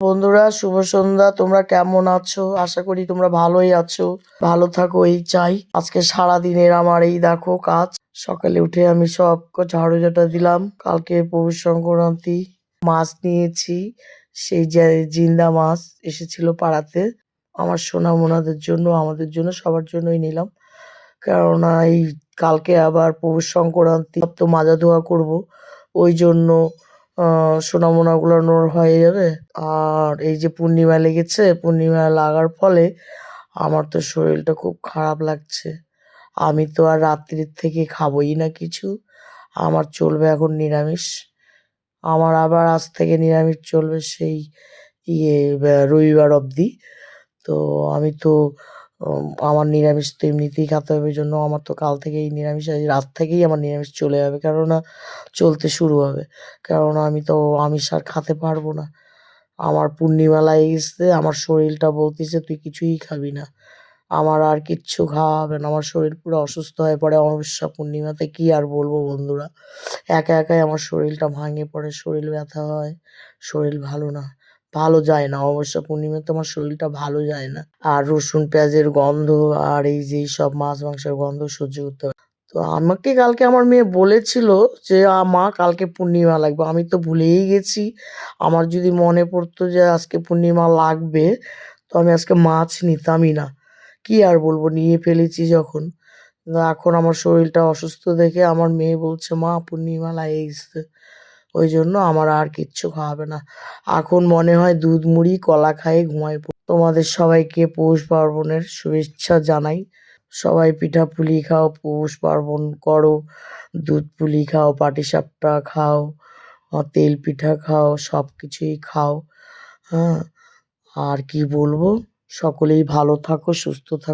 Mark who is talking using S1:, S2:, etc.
S1: বন্ধুরা, শুভ সন্ধ্যা। তোমরা কেমন আছো? আশা করি তোমরা ভালোই আছো। ভালো থাকো এই চাই। আজকে সারাদিনের আমার এই দেখো কাজ। সকালে উঠে আমি সব ঝাড়ু দিলাম। কালকে পৌষ সংক্রান্তি, মাছ নিয়েছি। সেই যে জিন্দা মাছ এসেছিল পাড়াতে। আমার সোনা মোনাদের জন্য, আমাদের জন্য, সবার জন্যই নিলাম। কেননা এই কালকে আবার পৌষ সংক্রান্তি, তো মাজা ধোয়া করবো। ওই জন্য সোনামোনাগুলো হয়ে যাবে। আর এই যে পূর্ণিমা লেগেছে, পূর্ণিমা লাগার ফলে আমার তো শরীরটা খুব খারাপ লাগছে। আমি তো আর রাত্রির থেকে খাবোই না কিছু। আমার চলবে এখন নিরামিষ। আমার আবার আজ থেকে নিরামিষ চলবে সেই রবিবার অবধি। তো আমি তো আমার নিরামিষ তো এমনিতেই খেতে হবে, এই জন্য আমার তো কাল থেকেই নিরামিষ, আজ রাত থেকেই আমার নিরামিষ চলে যাবে, কেননা চলতে শুরু হবে। কেননা আমি তো আমিষ আর খেতে পারবো না। আমার পূর্ণিমা লেগে গেছে, আমার শরীরটা বলতেছে তুই কিছুই খাবি না। আমার আর কিচ্ছু খাওয়া হবে না, আমার শরীর পুরো অসুস্থ হয়ে পড়ে অমাবস্যা পূর্ণিমাতে। কি আর বলবো বন্ধুরা, একা একাই আমার শরীরটা ভাঙে পড়ে, শরীর ব্যথা হয়, শরীর ভালো না, ভালো যায় না। অমাবস্যা পূর্ণিমাতে আমার শরীরটা ভালো যায় না। আর রসুন পেঁয়াজের গন্ধ আর এই যে সব মাছ মাংসের গন্ধ সহ্য করতে হয়। তো আমাকে কালকে আমার মেয়ে বলেছিল যে মা কালকে পূর্ণিমা লাগবে, আমি তো ভুলেই গেছি। আমার যদি মনে পড়তো যে আজকে পূর্ণিমা লাগবে, তো আমি আজকে মাছ নিতামই না। কি আর বলবো, নিয়ে ফেলেছি যখন। কিন্তু এখন আমার শরীরটা অসুস্থ দেখে আমার মেয়ে বলছে মা পূর্ণিমা লাগিয়ে গেছে, ওই জন্য আমার আর কিচ্ছু খাওয়াবে না। এখন মনে হয় দুধ মুড়ি কলা খাইয়ে ঘুমাই পড়ব। তোমাদের সবাইকে পৌষ পার্বণের শুভেচ্ছা জানাই। সবাই পিঠা পুলি খাও, পৌষ পার্বণ করো, দুধ পুলি খাও, পাটিসাপটা খাও, তেল পিঠা খাও, সব কিছুই খাও। হ্যাঁ, আর কি বলবো, সকলেই ভালো থাকো, সুস্থ থাকো।